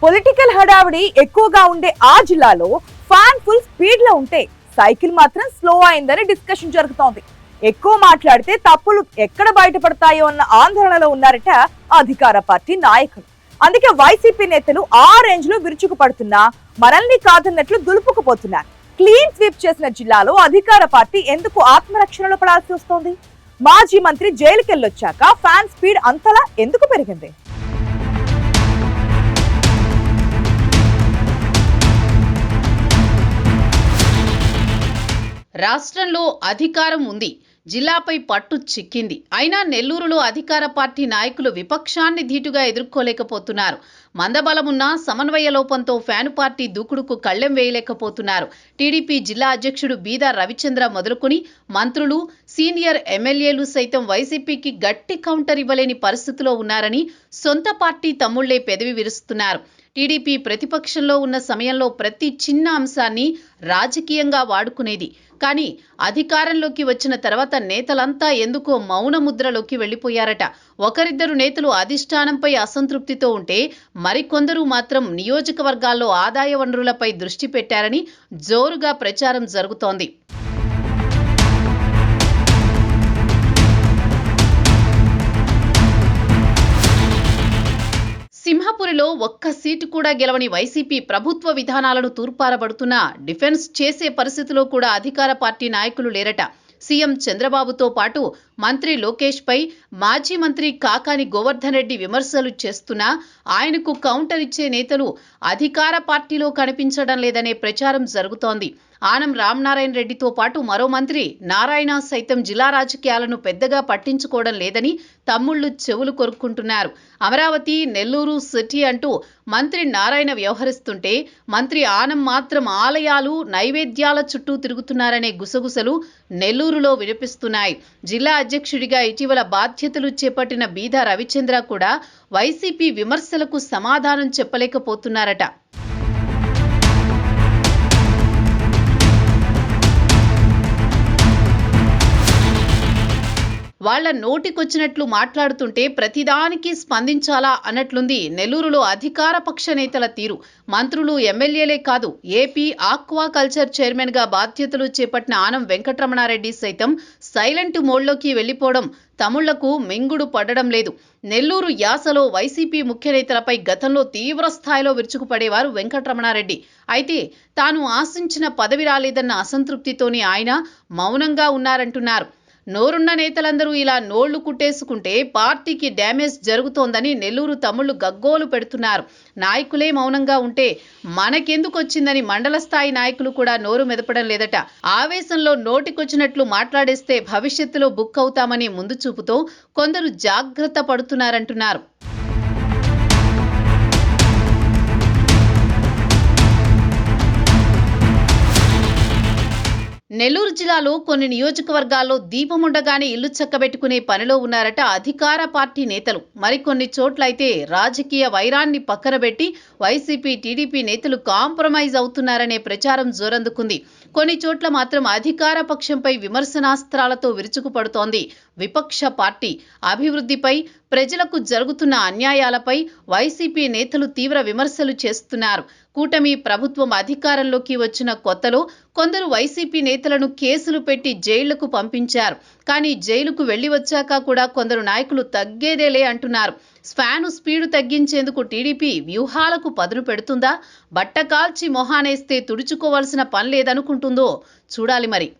Political హడావిడి ఎక్కువగా ఉండే ఆ జిల్లాలో ఫ్యాన్ ఫుల్ స్పీడ్ లో ఉంటే సైకిల్ మాత్రం స్లో అయిందని డిస్కషన్ జరుగుతోంది. ఎక్కువ మాట్లాడితే తప్పులు ఎక్కడ బయటపడతాయో అన్న ఆందోళనలో ఉన్నారట అధికార పార్టీ నాయకులు. అందుకే వైసీపీ నేతలు ఆ రేంజ్ లో విరుచుకుపడుతున్నా మనల్ని కాదన్నట్లు దులుపుకుపోతున్నారు. క్లీన్ స్వీప్ చేసిన జిల్లాలో అధికార పార్టీ ఎందుకు ఆత్మరక్షణలో పడాల్సి వస్తోంది? మాజీ మంత్రి జైలుకెళ్ళొచ్చాక ఫ్యాన్ స్పీడ్ అంతలా ఎందుకు పెరిగింది? రాష్ట్రంలో అధికారం ఉంది, జిల్లాపై పట్టు చిక్కింది. అయినా నెల్లూరులో అధికార పార్టీ నాయకులు విపక్షాన్ని ధీటుగా ఎదుర్కోలేకపోతున్నారు. మందబలమున్నా సమన్వయ లోపంతో ఫ్యాను పార్టీ దూకుడుకు కళ్లెం వేయలేకపోతున్నారు. టీడీపీ జిల్లా అధ్యక్షుడు బీదా రవిచంద్ర మొదలుకొని మంత్రులు, సీనియర్ ఎమ్మెల్యేలు సైతం వైసీపీకి గట్టి కౌంటర్ ఇవ్వలేని పరిస్థితిలో ఉన్నారని సొంత పార్టీ తమ్ముళ్లే పెదవి విరుస్తున్నారు. టీడీపీ ప్రతిపక్షంలో ఉన్న సమయంలో ప్రతి చిన్న అంశాన్ని రాజకీయంగా వాడుకునేది. కానీ అధికారంలోకి వచ్చిన తర్వాత నేతలంతా ఎందుకో మౌన ముద్రలోకి వెళ్లిపోయారట. ఒకరిద్దరు నేతలు అధిష్టానంపై అసంతృప్తితో ఉంటే మరికొందరు మాత్రం నియోజకవర్గాల్లో ఆదాయ వనరులపై దృష్టి పెట్టారని జోరుగా ప్రచారం జరుగుతోంది. సింహపురిలో ఒక్క సీటు కూడా గెలవని వైసీపీ ప్రభుత్వ విధానాలను తూర్పారబడుతున్నా డిఫెన్స్ చేసే పరిస్థితిలో కూడా అధికార పార్టీ నాయకులు లేరట. సీఎం చంద్రబాబుతో పాటు మంత్రి లోకేష్ పై మాజీ మంత్రి కాకాని గోవర్ధన్ రెడ్డి విమర్శలు చేస్తున్నా ఆయనకు కౌంటర్ ఇచ్చే నేతలు అధికార పార్టీలో కనిపించడం లేదనే ప్రచారం జరుగుతోంది. ఆనం రామనారాయణ రెడ్డితో పాటు మరో మంత్రి నారాయణ సైతం జిల్లా రాజకీయాలను పెద్దగా పట్టించుకోవడం లేదని తమ్ముళ్లు చెవులు కొరుక్కుంటున్నారు. అమరావతి, నెల్లూరు సిటీ అంటూ మంత్రి నారాయణ వ్యవహరిస్తుంటే మంత్రి ఆనం మాత్రం ఆలయాలు, నైవేద్యాల చుట్టూ తిరుగుతున్నారనే గుసగుసలు నెల్లూరులో వినిపిస్తున్నాయి. జిల్లా అధ్యక్షుడిగా ఇటీవల బాధ్యతలు చేపట్టిన బీదా రవిచంద్ర కూడా వైసీపీ విమర్శలకు సమాధానం చెప్పలేకపోతున్నారట. వాళ్ల నోటికొచ్చినట్లు మాట్లాడుతుంటే ప్రతిదానికి స్పందించాలా అన్నట్లుంది నెల్లూరులో అధికార పక్ష నేతల తీరు. మంత్రులు, ఎమ్మెల్యేలే కాదు, ఏపీ ఆక్వా కల్చర్ చైర్మన్ గా బాధ్యతలు చేపట్టిన ఆనం వెంకటరమణారెడ్డి సైతం సైలెంట్ మోడ్లోకి వెళ్లిపోవడం తమ్ముళ్లకు మింగుడు పడడం లేదు. నెల్లూరు యాసలో వైసీపీ ముఖ్య నేతలపై గతంలో తీవ్ర స్థాయిలో విరుచుకుపడేవారు వెంకటరమణారెడ్డి. అయితే తాను ఆశించిన పదవి రాలేదన్న అసంతృప్తితోనే ఆయన మౌనంగా ఉన్నారంటున్నారు. నోరున్న నేతలందరూ ఇలా నోళ్లు కుట్టేసుకుంటే పార్టీకి డ్యామేజ్ జరుగుతోందని నెల్లూరు తమ్ముళ్లు గగ్గోలు పెడుతున్నారు. నాయకులే మౌనంగా ఉంటే మనకెందుకొచ్చిందని మండల స్థాయి నాయకులు కూడా నోరు మెదపడం లేదట. ఆవేశంలో నోటికొచ్చినట్లు మాట్లాడేస్తే భవిష్యత్తులో బుక్ అవుతామని ముందు చూపుతో కొందరు జాగ్రత్త పడుతున్నారంటున్నారు. నెల్లూరు జిల్లాలో కొన్ని నియోజకవర్గాల్లో దీపముండగానే ఇల్లు చక్కబెట్టుకునే పనిలో ఉన్నారట అధికార పార్టీ నేతలు. మరికొన్ని చోట్లయితే రాజకీయ వైరాన్ని పక్కనబెట్టి వైసీపీ, టీడీపీ నేతలు కాంప్రమైజ్ అవుతున్నారనే ప్రచారం జోరందుకుంది. కొన్ని చోట్ల మాత్రం అధికార పక్షంపై విమర్శనాస్త్రాలతో విరుచుకుపడుతోంది విపక్ష పార్టీ. అభివృద్ధిపై, ప్రజలకు జరుగుతున్న అన్యాయాలపై వైసీపీ నేతలు తీవ్ర విమర్శలు చేస్తున్నారు. కూటమి ప్రభుత్వం అధికారంలోకి వచ్చిన కొత్తలో కొందరు వైసీపీ నేతలను కేసులు పెట్టి జైళ్లకు పంపించారు. కానీ జైలుకు వెళ్లి వచ్చాక కూడా కొందరు నాయకులు తగ్గేదేలే అంటున్నారు. ఫ్యాను స్పీడు తగ్గించేందుకు టీడీపీ వ్యూహాలకు పదును పెడుతుందా? బట్ట కాల్చి మొహానేస్తే తుడుచుకోవాల్సిన పని లేదనుకుంటుందో చూడాలి మరి.